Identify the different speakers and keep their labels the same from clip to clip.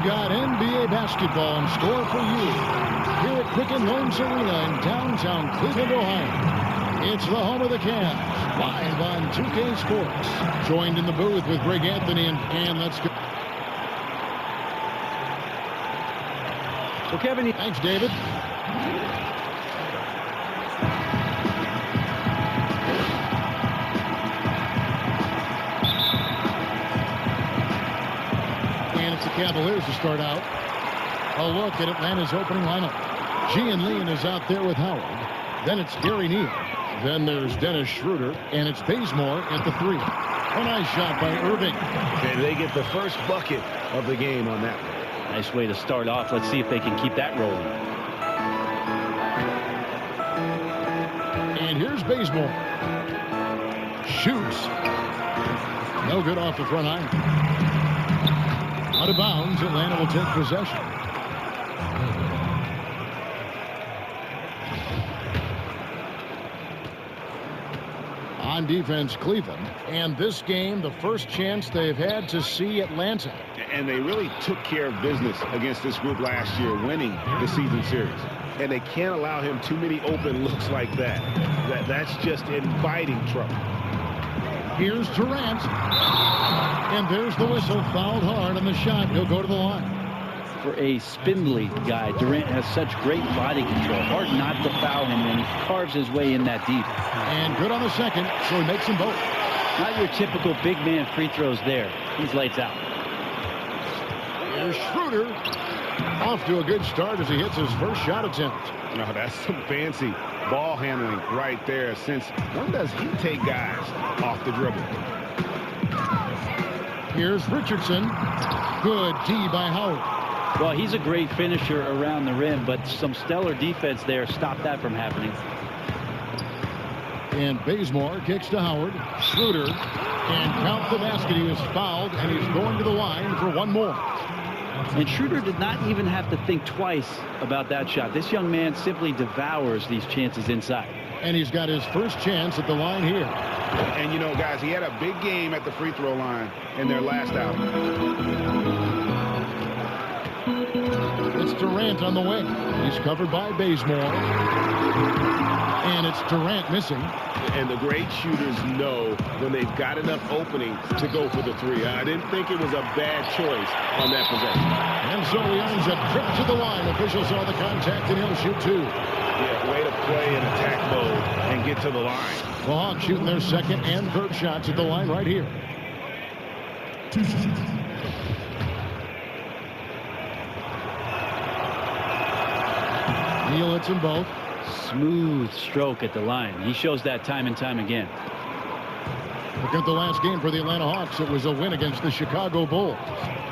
Speaker 1: got NBA basketball in store for you here at Quicken Loans Arena in downtown Cleveland, Ohio. It's the home of the Cavs, live on 2K Sports. Joined in the booth with Greg Anthony and let's go.
Speaker 2: So Kevin,
Speaker 1: thanks, David. And it's the Cavaliers to start out. A look at Atlanta's opening lineup. Gian Lean is out there with Howard. Then it's Gary Neal. Then there's Dennis Schroeder. And it's Bazemore at the 3. A nice shot by Irving.
Speaker 3: And they get the first bucket of the game on that one.
Speaker 2: Nice way to start off. Let's see if they can keep that rolling.
Speaker 1: And here's Bazemore. Shoots. No good off the front iron. Out of bounds, Atlanta will take possession. On defense, Cleveland. And this game, the first chance they've had to see Atlanta.
Speaker 3: And they really took care of business against this group last year, winning the season series. And they can't allow him too many open looks like that. That's just inviting trouble.
Speaker 1: Here's Durant. And there's the whistle. Fouled hard on the shot. He'll go to the line.
Speaker 2: For a spindly guy, Durant has such great body control. Hard not to foul him, and he carves his way in that deep.
Speaker 1: And good on the second, so he makes them both.
Speaker 2: Not your typical big man free throws there. He's lights out.
Speaker 1: Here's Schroeder. Off to a good start as he hits his first shot attempt.
Speaker 3: No, that's some fancy ball handling right there. Since when does he take guys off the dribble?
Speaker 1: Here's Richardson. Good D by Howard.
Speaker 2: Well, he's a great finisher around the rim, but some stellar defense there stopped that from happening.
Speaker 1: And Bazemore kicks to Howard. Schroeder. And count the basket. He was fouled, and he's going to the line for one more.
Speaker 2: And Schroeder did not even have to think twice about that shot. This young man simply devours these chances inside.
Speaker 1: And he's got his first chance at the line here.
Speaker 3: And, you know, guys, he had a big game at the free throw line in their last outing.
Speaker 1: It's Durant on the wing. He's covered by Bazemore. And it's Durant missing.
Speaker 3: And the great shooters know when they've got enough opening to go for the 3. I didn't think it was a bad choice on that possession.
Speaker 1: And so he earns a trip to the line. Officials saw the contact, and he'll shoot 2.
Speaker 3: Yeah, way to play in attack mode and get to the line.
Speaker 1: The Hawks shooting their second and third shots at the line right here. Neal hits them both.
Speaker 2: Smooth stroke at the line. He shows that time and time again.
Speaker 1: Look at the last game for the Atlanta Hawks. It was a win against the Chicago Bulls.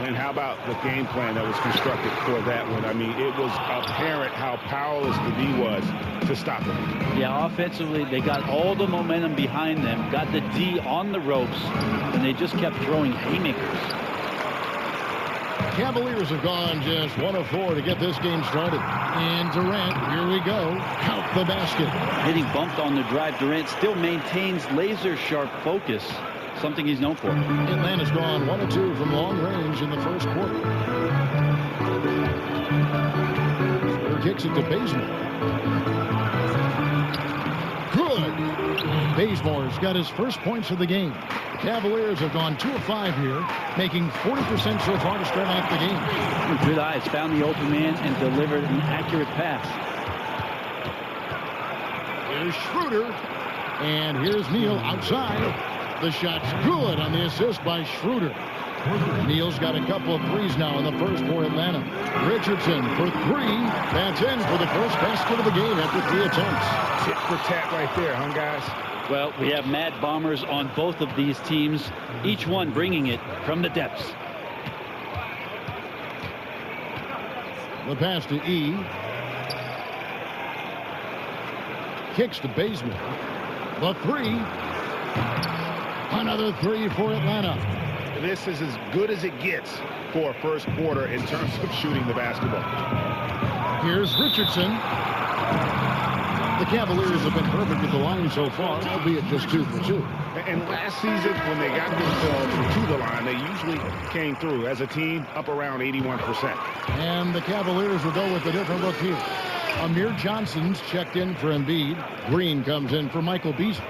Speaker 3: And how about the game plan that was constructed for that one? I mean, it was apparent how powerless the D was to stop him.
Speaker 2: Yeah, offensively, they got all the momentum behind them, got the D on the ropes, and they just kept throwing haymakers.
Speaker 1: Cavaliers have gone just 1 of 4 to get this game started. And Durant, here we go. Count the basket.
Speaker 2: Getting bumped on the drive, Durant still maintains laser-sharp focus, something he's known for.
Speaker 1: Atlanta's gone 1 of 2 from long range in the first quarter. He kicks it to Bazemore. Good. Bazemore's got his first points of the game. Cavaliers have gone 2 of 5 here, making 40% so far to start off the game.
Speaker 2: Good eyes, found the open man and delivered an accurate pass.
Speaker 1: Here's Schroeder, and here's Neal outside. The shot's good on the assist by Schroeder. Neal's got a couple of threes now in the first for Atlanta. Richardson for 3. That's in for the first basket of the game after 3 attempts.
Speaker 3: Tit for tat right there, huh, guys?
Speaker 2: Well, we have mad bombers on both of these teams, each one bringing it from the depths.
Speaker 1: The pass to E. Kicks to Bazemore. The 3. Another 3 for Atlanta.
Speaker 3: This is as good as it gets for a first quarter in terms of shooting the basketball.
Speaker 1: Here's Richardson. The Cavaliers have been perfect at the line so far, albeit just 2 for 2.
Speaker 3: And last season, when they got themselves to the line, they usually came through as a team up around 81%.
Speaker 1: And the Cavaliers will go with a different look here. Amir Johnson's checked in for Embiid. Green comes in for Michael Beasley.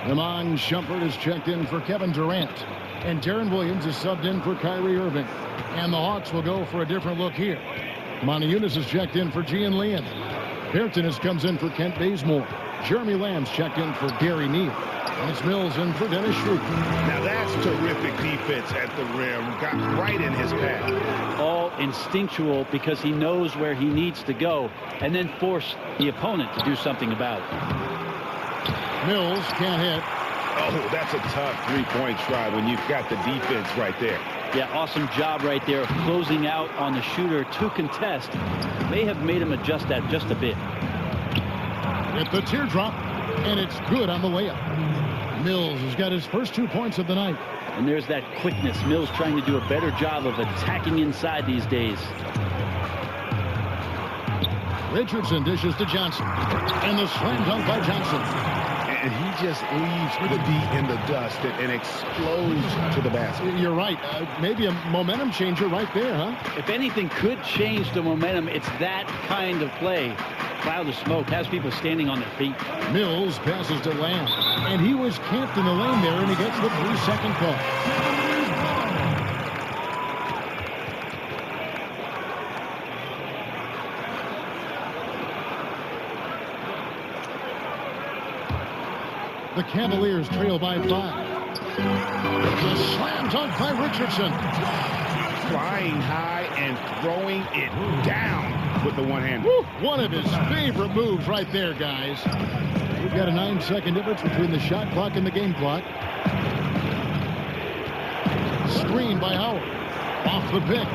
Speaker 1: Iman Shumpert is checked in for Kevin Durant. And Darren Williams is subbed in for Kyrie Irving. And the Hawks will go for a different look here. Monty Eunice is checked in for Gian Leon. Bertanis comes in for Kent Bazemore. Jeremy Lamb's checked in for Gary Neal. And it's Mills in for Dennis Schroeder.
Speaker 3: Now that's terrific defense at the rim. Got right in his path.
Speaker 2: All instinctual because he knows where he needs to go and then force the opponent to do something about it.
Speaker 1: Mills can't hit.
Speaker 3: Oh, that's a tough three-point try when you've got the defense right there.
Speaker 2: Yeah, awesome job right there of closing out on the shooter to contest. May have made him adjust that just a bit.
Speaker 1: At the teardrop, and it's good on the layup. Mills has got his first 2 points of the night.
Speaker 2: And there's that quickness. Mills trying to do a better job of attacking inside these days.
Speaker 1: Richardson dishes to Johnson. And the slam dunk by Johnson.
Speaker 3: And he just leaves the D in the dust and explodes to the basket.
Speaker 1: You're right. Maybe a momentum changer right there, huh?
Speaker 2: If anything could change the momentum, it's that kind of play. Cloud of smoke has people standing on their feet.
Speaker 1: Mills passes to Lamb. And he was camped in the lane there, and he gets the 3-second call. The Cavaliers trail by 5. The slam dunk by Richardson.
Speaker 3: Flying high and throwing it down with the one-hander.
Speaker 1: One of his favorite moves right there, guys. We've got a 9-second difference between the shot clock and the game clock. Screen by Howard. Off the pick.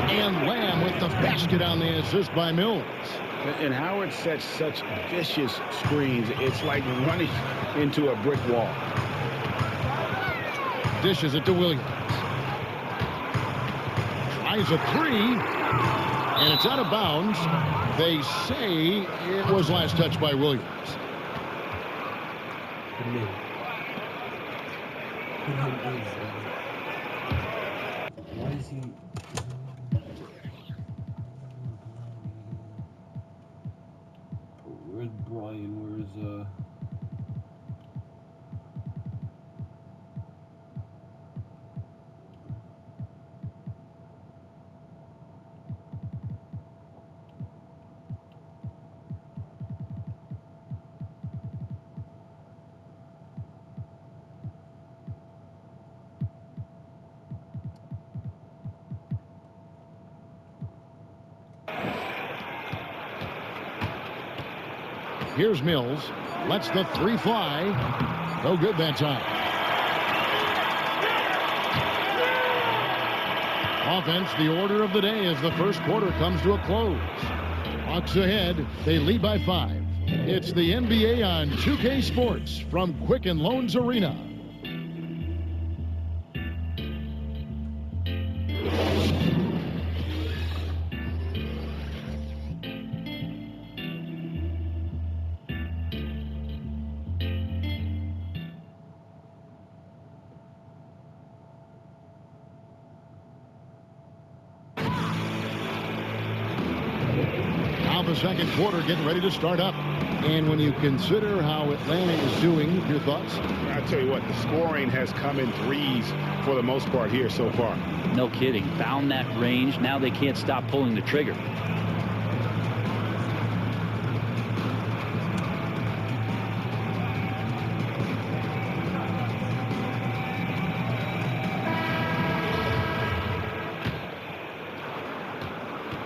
Speaker 1: And Lamb with the basket on the assist by Mills.
Speaker 3: And Howard sets such vicious screens. It's like running into a brick wall.
Speaker 1: Dishes it to Williams. Tries a three. And it's out of bounds. They say it was last touched by Williams.
Speaker 4: Why is he... Where's Brian? Where's
Speaker 1: Here's Mills. Lets the three fly. No good that time. Offense, the order of the day as the first quarter comes to a close. Hawks ahead. They lead by 5. It's the NBA on 2K Sports from Quicken Loans Arena. The second quarter getting ready to start up. And when you consider how Atlanta is doing, your thoughts?
Speaker 3: I tell you what, the scoring has come in threes for the most part here so far.
Speaker 2: No kidding. Found that range. Now they can't stop pulling the trigger.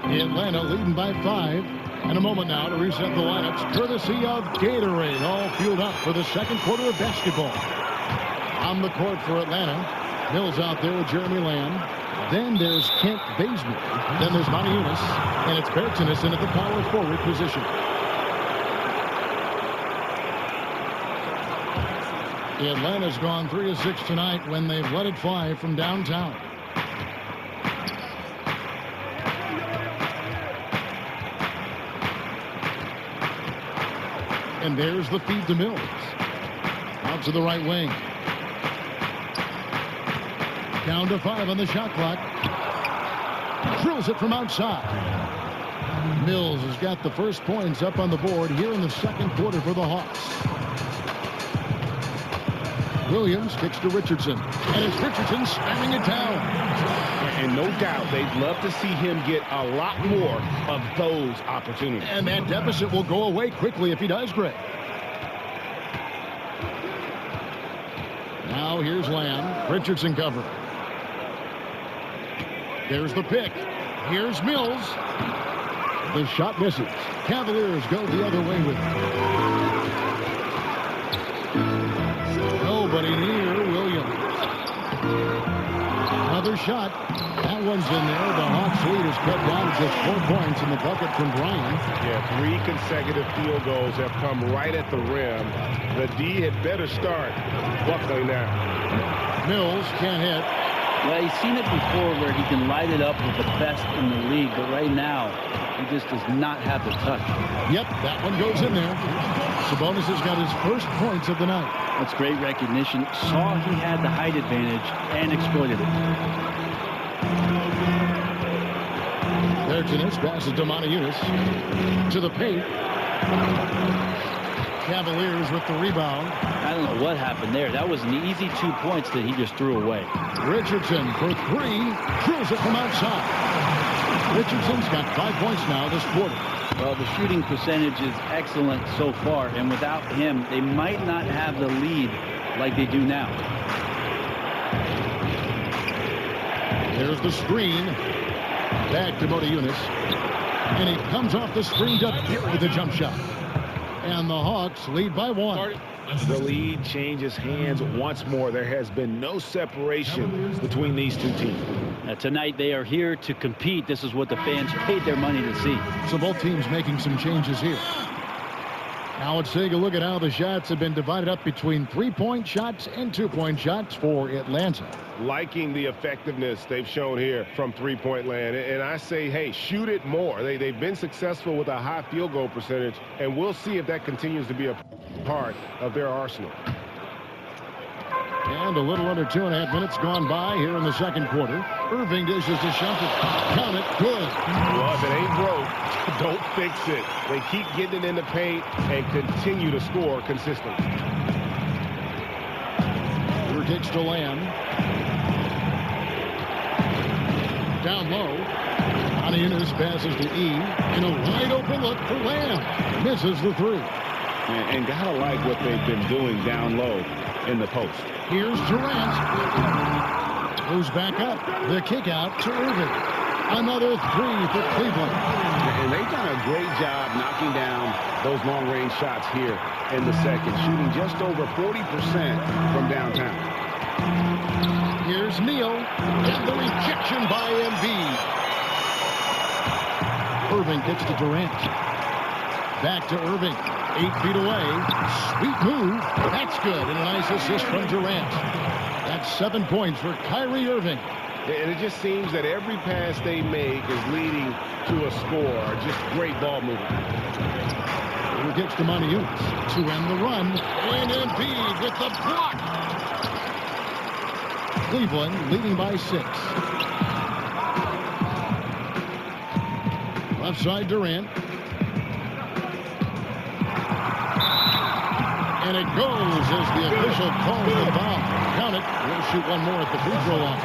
Speaker 1: Atlanta leading by 5. And a moment now to reset the lineups, courtesy of Gatorade, all fueled up for the second quarter of basketball. On the court for Atlanta, Mills out there with Jeremy Lamb. Then there's Kent Bazemore. Then there's Monty Eunice. And it's Bertanis in at the power forward position. Atlanta's gone 3 of 6 tonight when they've let it fly from downtown. And there's the feed to Mills. Out to the right wing. Down to 5 on the shot clock. Drills it from outside. Mills has got the first points up on the board here in the second quarter for the Hawks. Williams kicks to Richardson. And it's Richardson spamming it down.
Speaker 3: And no doubt they'd love to see him get a lot more of those opportunities.
Speaker 1: And that deficit will go away quickly if he does, Greg. Now here's Lamb. Richardson cover. There's the pick. Here's Mills. The shot misses. Cavaliers go the other way with it. Nobody near Williams. Another shot. That one's in there. The Hawks lead is cut down to just 4 points in the bucket from Bryant.
Speaker 3: Yeah, 3 consecutive field goals have come right at the rim. The D had better start buckling now.
Speaker 1: Mills can't hit.
Speaker 2: Well, he's seen it before where he can light it up with the best in the league, but right now, he just does not have the touch.
Speaker 1: Yep, that one goes in there. Sabonis has got his first points of the night.
Speaker 2: That's great recognition. Saw he had the height advantage and exploited it.
Speaker 1: Bertines passes to Montejunas. To the paint. Cavaliers with the rebound.
Speaker 2: I don't know what happened there. That was an easy 2 points that he just threw away.
Speaker 1: Richardson for 3. Drills it from outside. Richardson's got 5 points now this quarter.
Speaker 2: Well, the shooting percentage is excellent so far, and without him, they might not have the lead like they do now.
Speaker 1: There's the screen. Back to Montejunas. And he comes off the screen to hit with the jump shot. And the Hawks lead by 1.
Speaker 3: The lead changes hands once more. There has been no separation between these two teams.
Speaker 2: Tonight they are here to compete. This is what the fans paid their money to see.
Speaker 1: So both teams making some changes here. Now let's take a look at how the shots have been divided up between 3-point shots and 2-point shots for Atlanta.
Speaker 3: Liking the effectiveness they've shown here from three-point land. And I say, hey, shoot it more. They've been successful with a high field goal percentage, and we'll see if that continues to be a part of their arsenal.
Speaker 1: And a little under 2.5 minutes gone by here in the second quarter. Irving dishes to Shumpert. Count it. Good.
Speaker 3: Well, if it ain't broke, don't fix it. They keep getting it in the paint and continue to score consistently.
Speaker 1: Here kicks to Lamb. Down low. Montejunas passes to E. And a wide open look for Lamb. Misses the 3.
Speaker 3: And gotta like what they've been doing down low in the post.
Speaker 1: Here's Durant. Moves back up. The kick out to Irving. Another 3 for Cleveland.
Speaker 3: And they've done a great job knocking down those long-range shots here in the second, shooting just over 40% from downtown.
Speaker 1: Here's Neal. And the rejection by Embiid. Irving kicks to Durant. Back to Irving. 8 feet away. Sweet move. That's good. And a nice assist from Durant. That's 7 points for Kyrie Irving.
Speaker 3: And it just seems that every pass they make is leading to a score. Just great ball movement.
Speaker 1: Here gets to Montejunas to end the run. And Embiid with the block. Cleveland leading by 6. Left side Durant. And it goes as the official calls the foul. Count it. We'll shoot one more at the free throw line.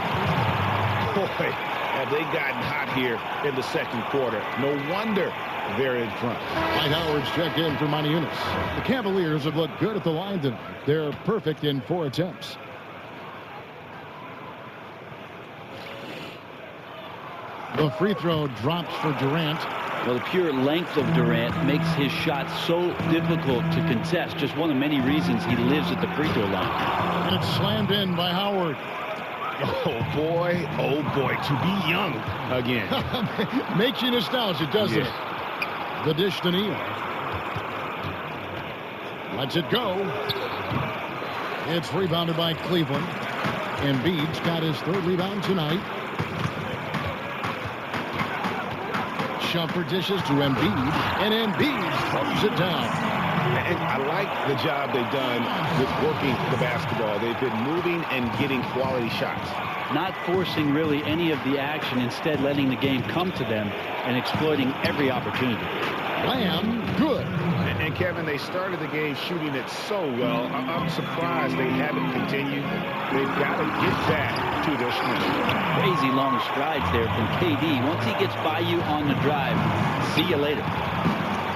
Speaker 3: Boy, have they gotten hot here in the second quarter. No wonder they're in front.
Speaker 1: Dwight Howard's check in for Montejunas. The Cavaliers have looked good at the line tonight. They're perfect in 4 attempts. The free throw drops for Durant.
Speaker 2: Well, the pure length of Durant makes his shot so difficult to contest. Just one of many reasons he lives at the free throw line.
Speaker 1: And it's slammed in by Howard.
Speaker 3: Oh, boy, to be young again.
Speaker 1: Makes you nostalgic, doesn't it? The dish to Neal. Lets it go. It's rebounded by Cleveland. Embiid's got his 3rd rebound tonight. Shumpert dishes to Embiid, and Embiid throws it down.
Speaker 3: And I like the job they've done with working the basketball. They've been moving and getting quality shots.
Speaker 2: Not forcing really any of the action, instead letting the game come to them and exploiting every opportunity.
Speaker 1: Lamb, good.
Speaker 3: And Kevin, they started the game shooting it so well. I'm surprised they haven't continued. They've got to get back to their strength.
Speaker 2: Crazy long strides there from KD. Once he gets by you on the drive, see you later.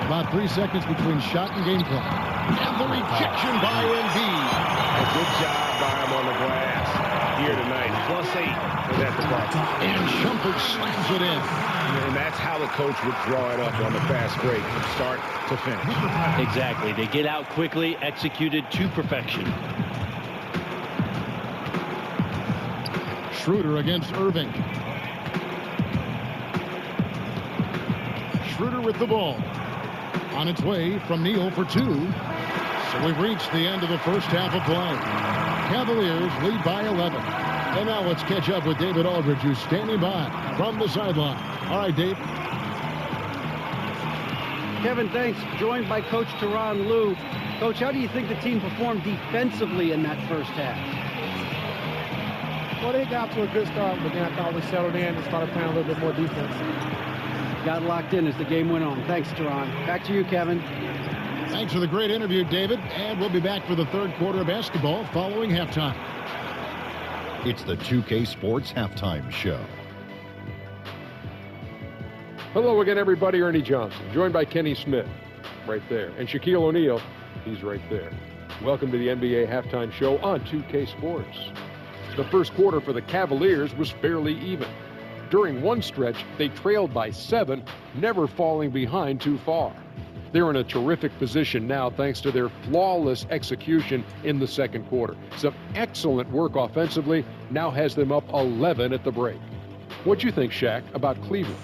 Speaker 1: About 3 seconds between shot and game clock. And the rejection by Embiid.
Speaker 3: A good job by him on the glass here tonight. +8 for that department.
Speaker 1: And Shumpert slams it in.
Speaker 3: And that's how the coach would draw it up on the fast break from start to finish.
Speaker 2: Exactly. They get out quickly, executed to perfection.
Speaker 1: Schroeder against Irving. Schroeder with the ball. On its way from Neal for 2. So we've reached the end of the first half of play. Cavaliers lead by 11. And now let's catch up with David Aldridge, who's standing by from the sideline. All right, Dave.
Speaker 5: Kevin, thanks. Joined by Coach Tyronn Lue. Coach, how do you think the team performed defensively in that first half?
Speaker 6: Well, they got to a good start, but then I thought we settled in and started playing a little bit more defense.
Speaker 5: Got locked in as the game went on. Thanks, Tyronn. Back to you, Kevin.
Speaker 1: Thanks for the great interview, David. And we'll be back for the third quarter of basketball following halftime.
Speaker 7: It's the 2K Sports Halftime Show.
Speaker 8: Hello again, everybody. Ernie Johnson, joined by Kenny Smith, right there. And Shaquille O'Neal, he's right there. Welcome to the NBA Halftime Show on 2K Sports. The first quarter for the Cavaliers was fairly even. During one stretch, they trailed by 7, never falling behind too far. They're in a terrific position now thanks to their flawless execution in the second quarter. Some excellent work offensively now has them up 11 at the break. What you think, Shaq, about Cleveland?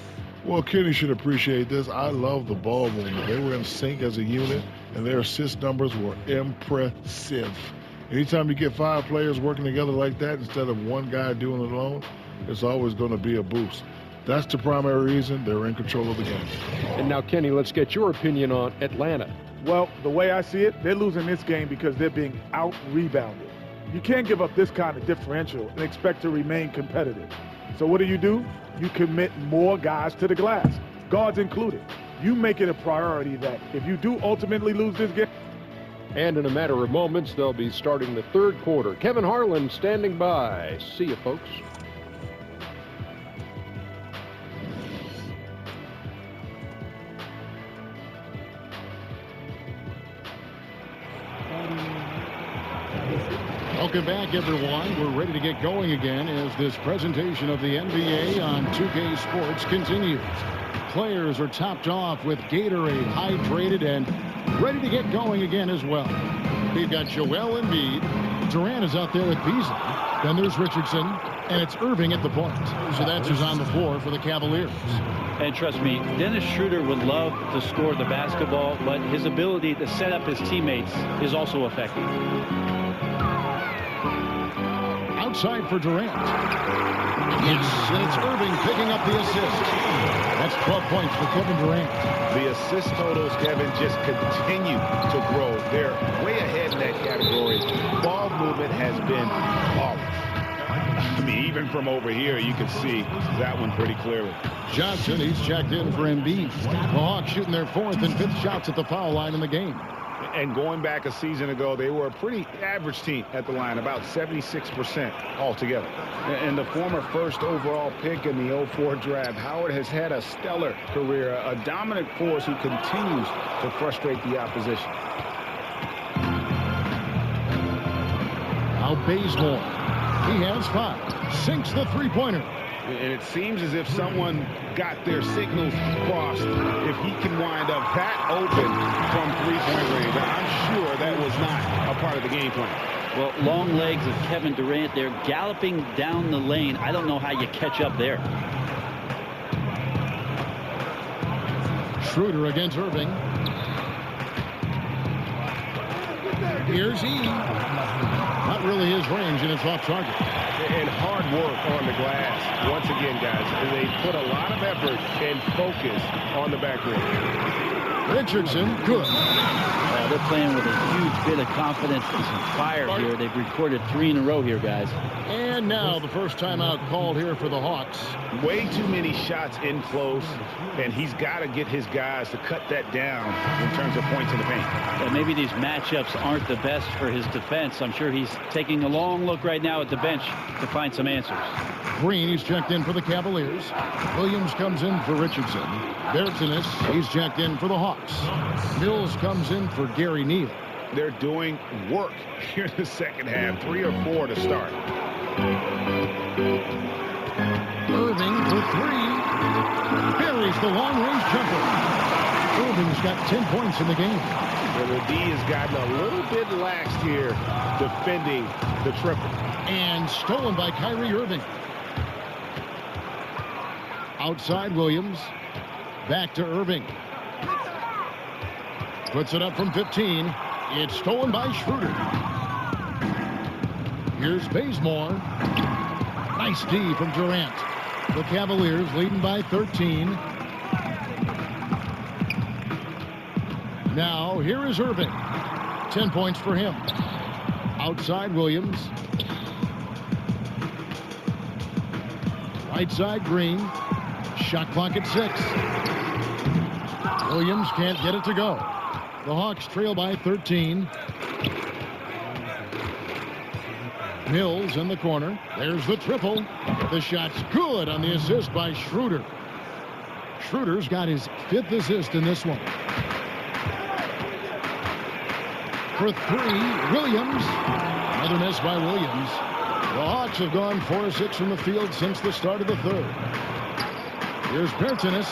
Speaker 9: Well, Kenny should appreciate this. I love the ball movement. They were in sync as a unit, and their assist numbers were impressive. Anytime you get 5 players working together like that instead of one guy doing it alone, it's always going to be a boost. That's the primary reason they're in control of the game.
Speaker 8: And now, Kenny, let's get your opinion on Atlanta.
Speaker 6: Well, the way I see it, they're losing this game because they're being out-rebounded. You can't give up this kind of differential and expect to remain competitive. So what do? You commit more guys to the glass, guards included. You make it a priority that if you do ultimately lose this game.
Speaker 8: And in a matter of moments, they'll be starting the third quarter. Kevin Harlan standing by. See you, folks.
Speaker 1: Welcome back, everyone. We're ready to get going again as this presentation of the NBA on 2K Sports continues. Players are topped off with Gatorade, hydrated, and ready to get going again as well. We've got Joel Embiid. Durant is out there with Beasley. Then there's Richardson, and it's Irving at the point. So that's who's on the floor for the Cavaliers.
Speaker 2: And trust me, Dennis Schroeder would love to score the basketball, but his ability to set up his teammates is also effective.
Speaker 1: Outside for Durant. Yes, and it's Irving picking up the assist. That's 12 points for Kevin Durant.
Speaker 3: The assist totals, Kevin, just continue to grow. They're way ahead in that category. Ball movement has been flawless. I mean, even from over here, you can see that one pretty clearly.
Speaker 1: Johnson, he's checked in for Embiid. The Hawks shooting their 4th and 5th shots at the foul line in the game.
Speaker 3: And going back a season ago, they were a pretty average team at the line, about 76% altogether. And the former first overall pick in the 04 draft, Howard has had a stellar career, a dominant force who continues to frustrate the opposition.
Speaker 1: Now Bazemore. He has 5. Sinks the three-pointer.
Speaker 3: And it seems as if someone got their signals crossed. If he can wind up that open from three-point range, I'm sure that was not a part of the game plan.
Speaker 2: Well, long legs of Kevin Durant there galloping down the lane. I don't know how you catch up there.
Speaker 1: Schroeder against Irving. Here's E. Not really his range, and it's off target.
Speaker 3: And hard work on the glass. Once again, guys, they put a lot of effort and focus on the back rim.
Speaker 1: Richardson, good.
Speaker 2: They're playing with a huge bit of confidence and some fire here. They've recorded 3 in a row here, guys.
Speaker 1: And now the first timeout called here for the Hawks.
Speaker 10: Way too many shots in close, and he's got to get his guys to cut that down in terms of points in the paint.
Speaker 2: Yeah, maybe these matchups aren't the best for his defense. I'm sure he's taking a long look right now at the bench to find some answers.
Speaker 1: Green, he's checked in for the Cavaliers. Williams comes in for Richardson. Bertanis, he's checked in for the Hawks. Mills comes in for Gary Neal.
Speaker 10: They're doing work here in the second half. 3 or 4 to start.
Speaker 1: Irving for 3. Buries the long-range jumper. Irving's got 10 points in the game.
Speaker 10: Well, the D has gotten a little bit laxed here defending the triple.
Speaker 1: And stolen by Kyrie Irving. Outside Williams. Back to Irving. Puts it up from 15. It's stolen by Schroeder. Here's Bazemore. Nice D from Durant. The Cavaliers leading by 13. Now here is Irving. 10 points for him. Outside Williams. Right side Green. Shot clock at 6. Williams can't get it to go. The Hawks trail by 13. Mills in the corner. There's the triple. The shot's good on the assist by Schroeder. Schroeder's got his 5th assist in this one. For 3, Williams. Another miss by Williams. The Hawks have gone 4 of 6 from the field since the start of the 3rd. Here's Bertanis.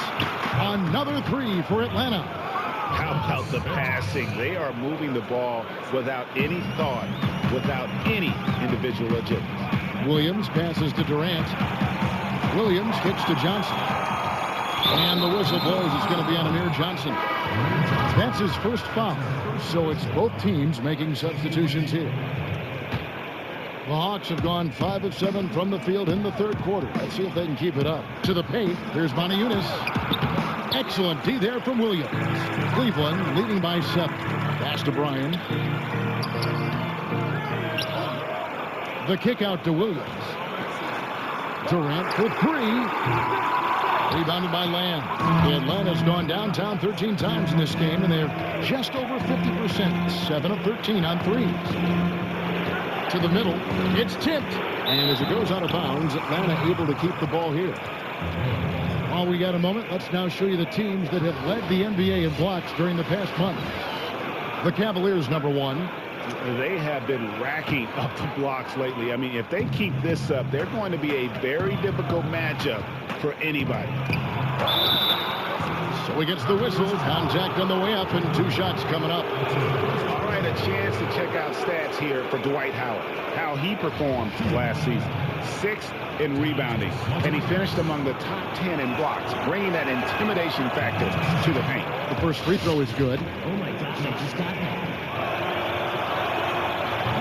Speaker 1: Another 3 for Atlanta.
Speaker 10: How about the passing? They are moving the ball without any thought, without any individual agility.
Speaker 1: Williams passes to Durant. Williams kicks to Johnson. And the whistle blows. It's going to be on Amir Johnson. That's his first foul. So it's both teams making substitutions here. The Hawks have gone 5 of 7 from the field in the 3rd quarter. Let's see if they can keep it up. To the paint. Here's Moniunas. Excellent D there from Williams. Cleveland leading by 7. Pass to Bryan. The kick out to Williams. Durant for 3. Rebounded by Lamb. Atlanta's gone downtown 13 times in this game, and they're just over 50%. 7 of 13 on threes. To the middle. It's tipped. And as it goes out of bounds, Atlanta able to keep the ball here. While we got a moment, let's now show you the teams that have led the NBA in blocks during the past month. The Cavaliers, number 1.
Speaker 10: They have been racking up the blocks lately. I mean, if they keep this up, they're going to be a very difficult matchup for anybody.
Speaker 1: So he gets the whistle. Contact on the way up, and 2 shots coming up.
Speaker 10: All right, a chance to check out stats here for Dwight Howard. How he performed last season. 6th in rebounding, and he finished among the top 10 in blocks, bringing that intimidation factor to the paint.
Speaker 1: The first free throw is good.
Speaker 11: Oh my gosh, I just got that.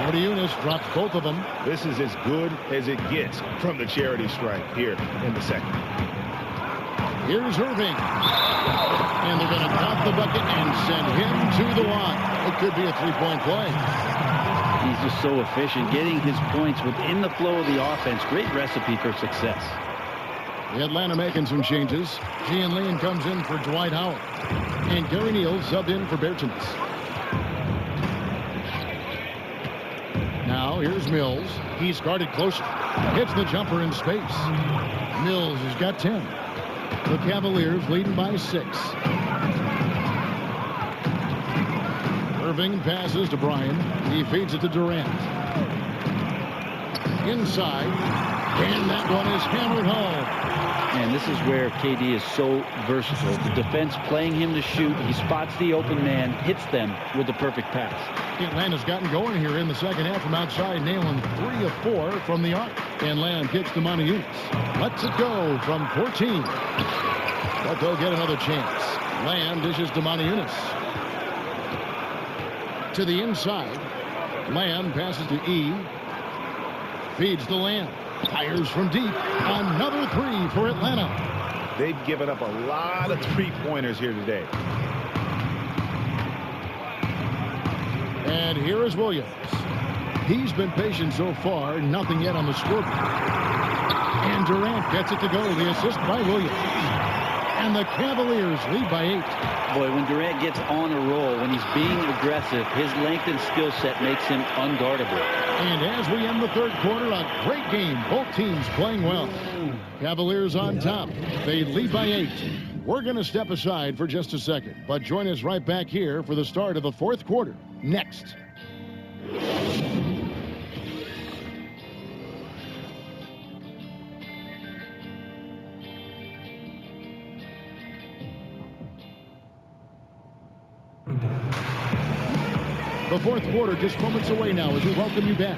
Speaker 1: Moniunas drops both of them.
Speaker 10: This is as good as it gets from the charity stripe here in the 2nd.
Speaker 1: Here's Irving. And they're going to count the bucket and send him to the line. It could be a 3-point play.
Speaker 2: He's just so efficient, getting his points within the flow of the offense. Great recipe for success.
Speaker 1: The Atlanta making some changes. Gian Lean comes in for Dwight Howard. And Gary Neal subbed in for Bertanis. Now here's Mills. He's guarded closer. Hits the jumper in space. Mills has got 10. The Cavaliers leading by 6. Irving passes to Bryan. He feeds it to Durant. Inside. And that one is hammered home.
Speaker 2: And this is where KD is so versatile. The defense playing him to shoot. He spots the open man, hits them with the perfect pass.
Speaker 1: Atlanta's gotten going here in the second half from outside, nailing 3 of 4 from the arc. And Lamb kicks to Moniunas. Lets it go from 14. But they'll get another chance. Lamb dishes to Moniunas. To the inside. Lamb passes to E. Feeds to Lamb. Fires from deep. Another 3 for Atlanta.
Speaker 10: They've given up a lot of 3-pointers here today.
Speaker 1: And here is Williams. He's been patient so far. Nothing yet on the scoreboard. And Durant gets it to go. The assist by Williams. And the Cavaliers lead by 8.
Speaker 2: Boy, when Durant gets on a roll, when he's being aggressive, his length and skill set makes him unguardable.
Speaker 1: And as we end the third quarter, a great game. Both teams playing well. Cavaliers on top. They lead by 8. We're going to step aside for just a second, but join us right back here for the start of the fourth quarter. Next. The fourth quarter just moments away now as we welcome you back.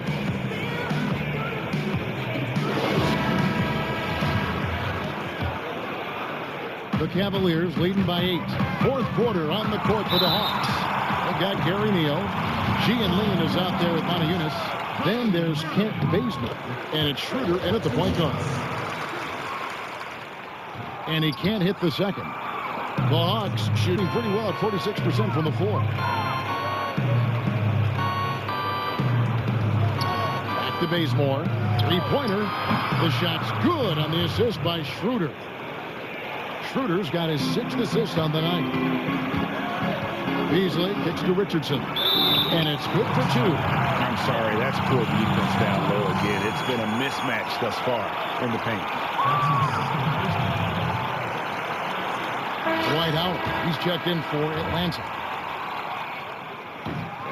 Speaker 1: The Cavaliers leading by 8. Fourth quarter on the court for the Hawks. They've got Gary Neal. Gian Lean is out there with Montejunas. Then there's Kent Bazemore. And it's Schroeder in at the point guard. And he can't hit the second. The Hawks shooting pretty well at 46% from the floor. Back to Bazemore. Three-pointer. The shot's good on the assist by Schroeder. Schroeder's got his 6th assist on the night. Beasley kicks to Richardson. And it's good for 2.
Speaker 10: I'm sorry, that's poor defense down low again. It's been a mismatch thus far in the paint.
Speaker 1: Dwight Howard, he's checked in for Atlanta.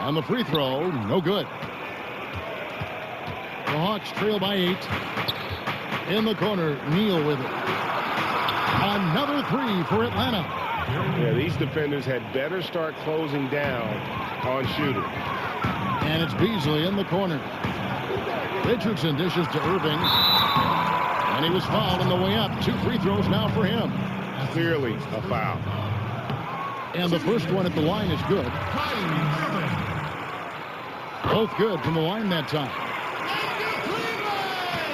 Speaker 1: And the free throw, no good. The Hawks trail by 8. In the corner, Neal with it. Another 3 for Atlanta.
Speaker 3: Yeah, these defenders had better start closing down on Schroeder.
Speaker 1: And it's Beasley in the corner. Richardson dishes to Irving. And he was fouled on the way up. 2 free throws now for him.
Speaker 3: Clearly a foul.
Speaker 1: And the first one at the line is good. Both good from the line that time.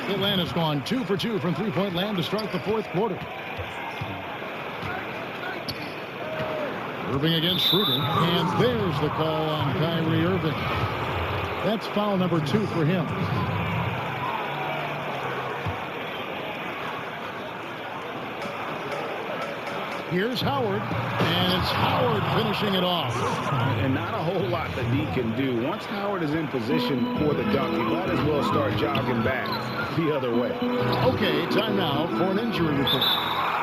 Speaker 1: Atlanta's gone 2 for 2 from three-point land to start the fourth quarter. Irving against Schroeder. And there's the call on Kyrie Irving. That's foul number 2 for him. Here's Howard, and it's Howard finishing it off.
Speaker 10: And not a whole lot that he can do. Once Howard is in position for the dunk, he might as well start jogging back the other way.
Speaker 1: Okay, time now for an injury report.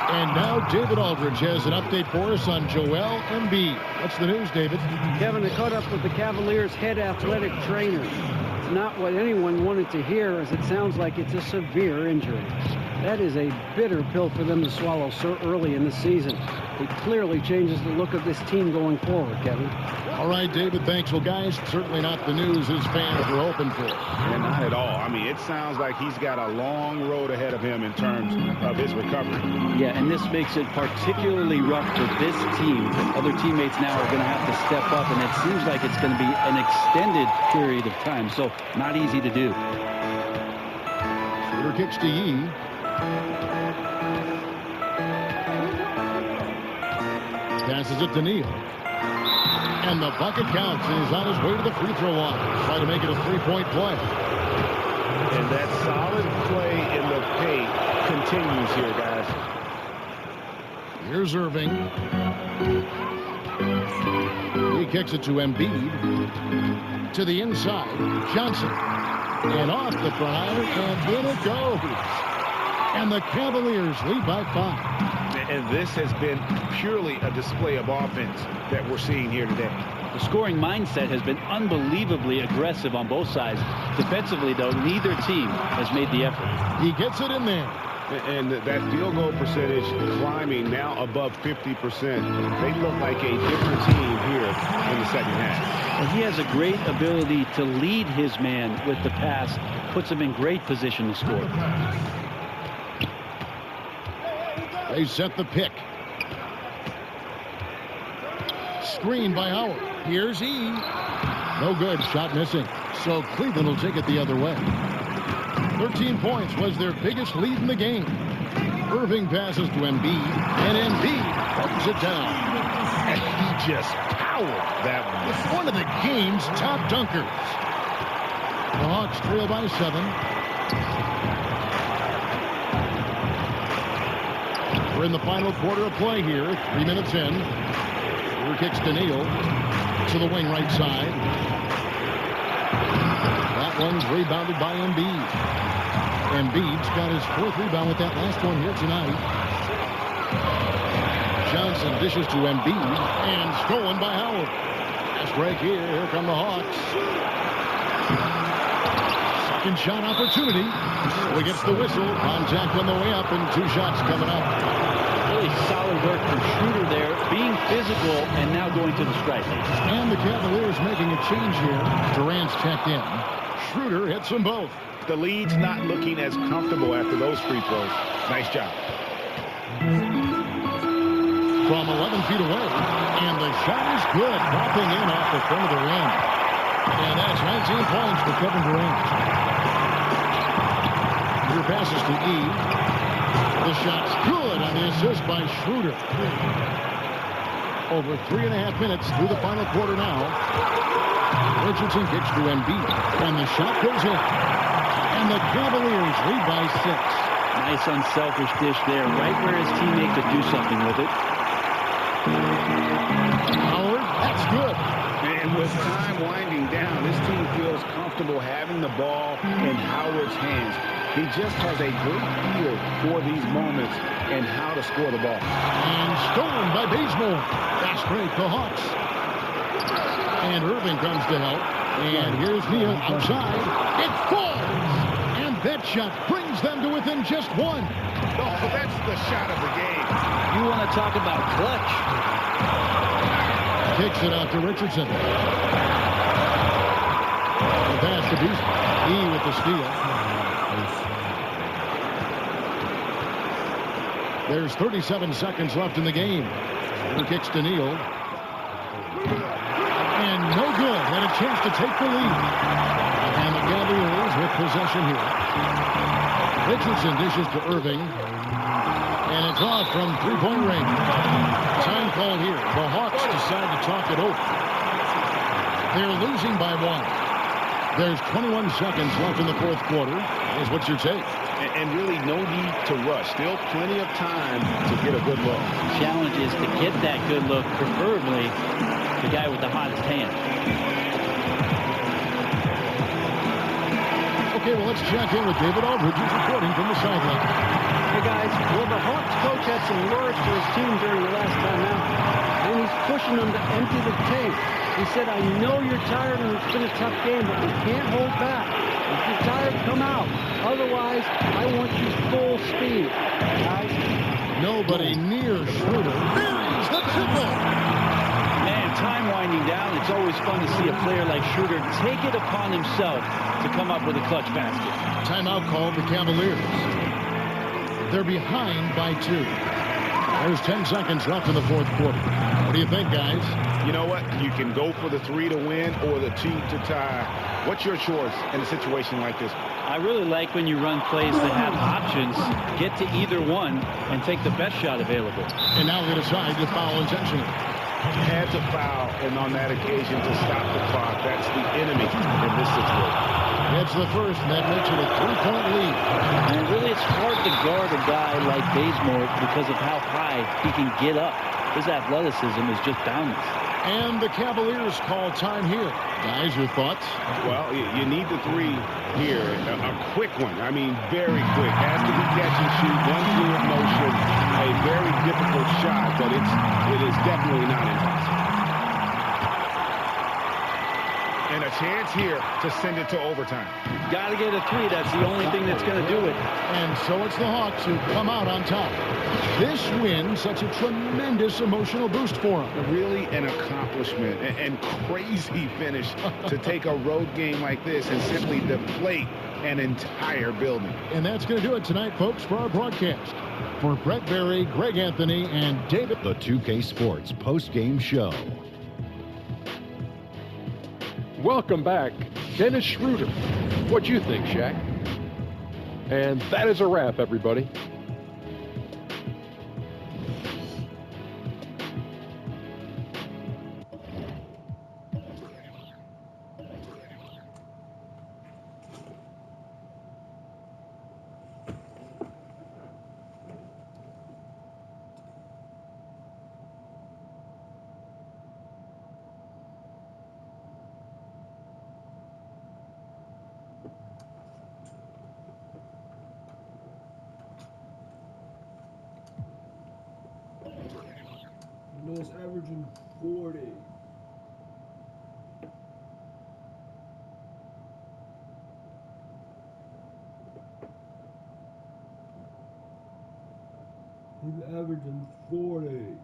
Speaker 1: And now David Aldridge has an update for us on Joel Embiid. What's the news, David?
Speaker 5: Kevin, I caught up with the Cavaliers' head athletic trainer. It's not what anyone wanted to hear, as it sounds like it's a severe injury. That is a bitter pill for them to swallow so early in the season. It clearly changes the look of this team going forward, Kevin.
Speaker 1: All right, David, thanks. Well, guys, certainly not the news his fans were hoping for.
Speaker 10: And not at all. I mean, it sounds like he's got a long road ahead of him in terms of his recovery.
Speaker 2: Yeah, and this makes it particularly rough for this team. Other teammates now are going to have to step up, and it seems like it's going to be an extended period of time, so not easy to do.
Speaker 1: Schroeder kicks to Yee. Passes it to Neal. And the bucket counts, and he's on his way to the free throw line. Trying to make it a three-point play.
Speaker 3: And that solid play in the paint continues here, guys.
Speaker 1: Here's Irving. He kicks it to Embiid. To the inside. Johnson. And off the front iron, and in it goes. And the Cavaliers lead by 5.
Speaker 10: And this has been purely a display of offense that we're seeing here today.
Speaker 2: The scoring mindset has been unbelievably aggressive on both sides. Defensively, though, neither team has made the effort.
Speaker 1: He gets it in there.
Speaker 3: And that field goal percentage climbing now above 50%. They look like a different team here in the second half.
Speaker 2: And he has a great ability to lead his man with the pass. Puts him in great position to score.
Speaker 1: They set the pick. Screen by Howard. Here's E. No good. Shot missing. So Cleveland will take it the other way. 13 points was their biggest lead in the game. Irving passes to Embiid, and Embiid holds it down.
Speaker 10: And he just
Speaker 1: Howard.
Speaker 10: That
Speaker 1: It's one of the game's top dunkers. The Hawks trail by 7. We're in the final quarter of play here. 3 minutes in. Here kicks to Neal. To the wing right side. That one's rebounded by Embiid. Embiid's got his 4th rebound with that last one here tonight. Johnson dishes to Embiid and stolen by Howard. Fast break here. Here come the Hawks. Second shot opportunity. So he gets the whistle. Contact on the way up and 2 shots coming up.
Speaker 2: Really solid work from Schroeder there, being physical and now going to the stripe.
Speaker 1: And the Cavaliers making a change here. Durant's checked in. Schroeder hits them both.
Speaker 10: the lead's not looking as comfortable after those free throws. Nice job.
Speaker 1: From 11 feet away, and the shot is good, dropping in off the front of the rim. And that's 19 points for Kevin Durant. Your passes to E. The shot's good on the assist by Schroeder. Over 3.5 minutes through the final quarter now. Richardson kicks to Embiid, and the shot goes in. And the Cavaliers lead by 6.
Speaker 2: Nice unselfish dish there, right where his teammate could do something with it.
Speaker 1: Howard, that's good.
Speaker 10: And with time winding down, this team feels comfortable having the ball in Howard's hands. He just has a great feel for these moments and how to score the ball.
Speaker 1: And stolen by Bazemore. Fast break, the Hawks. And Irving comes to help. And here's Neal outside. It falls. And that shot brings them to within just 1.
Speaker 10: Oh, that's the shot of the game.
Speaker 2: You want to talk about clutch.
Speaker 1: Kicks it out to Richardson. The pass to Beasley. E with the steal. There's 37 seconds left in the game. He kicks to Neal. And no good. Had a chance to take the lead. And the Cavaliers with possession here. Richardson dishes to Irving. And it's off from three-point range. Time called here. The Hawks decide to talk it over. They're losing by 1. There's 21 seconds left in the fourth quarter. Here's what's your take?
Speaker 10: And really no need to rush. Still plenty of time to get a good look.
Speaker 2: The challenge is to get that good look, preferably the guy with the hottest hand.
Speaker 1: Okay, well, let's check in with David Aldridge, who's reporting from the sideline.
Speaker 5: Hey, guys, well, the Hawks coach had some words for his team during the last time out, and he's pushing them to empty the tank. He said, I know you're tired and it's been a tough game, but we can't hold back. If you're tired, come out. Otherwise, I want you full speed. Guys?
Speaker 1: Nobody near Schroeder. Buries the triple.
Speaker 2: Man, time winding down. It's always fun to see a player like Schroeder take it upon himself to come up with a clutch basket.
Speaker 1: Timeout called the Cavaliers. They're behind by 2. There's 10 seconds left in the fourth quarter. What do you think, guys?
Speaker 10: You know what? You can go for the 3 to win or the 2 to tie. What's your choice in a situation like this?
Speaker 2: I really like when you run plays that have options, get to either one, and take the best shot available.
Speaker 1: And now they decide to foul intentionally.
Speaker 10: Had to foul, and on that occasion to stop the clock. That's the enemy in this situation.
Speaker 1: It's the first, and that makes it a 3-point lead.
Speaker 2: And really, it's hard to guard a guy like Bazemore because of how high he can get up. His athleticism is just boundless.
Speaker 1: And the Cavaliers call time here. Guys, your thoughts?
Speaker 10: Well, you need the 3 here. A quick one. I mean, very quick. Has to be catch and shoot. One fluid motion. A very difficult shot, but it is definitely not impossible. And a chance here to send it to overtime.
Speaker 2: Got to get a 3. That's the only thing that's going to do it.
Speaker 1: And so it's the Hawks who come out on top. This win, such a tremendous emotional boost for them.
Speaker 10: Really an accomplishment and crazy finish to take a road game like this and simply deflate an entire building.
Speaker 1: And that's going to do it tonight, folks, for our broadcast. For Brett Berry, Greg Anthony, and David.
Speaker 7: The 2K Sports post-game show.
Speaker 8: Welcome back, Dennis Schroeder. What you think, Shaq? And that is a wrap, everybody.
Speaker 4: No, it's averaging 40. He's averaging 40.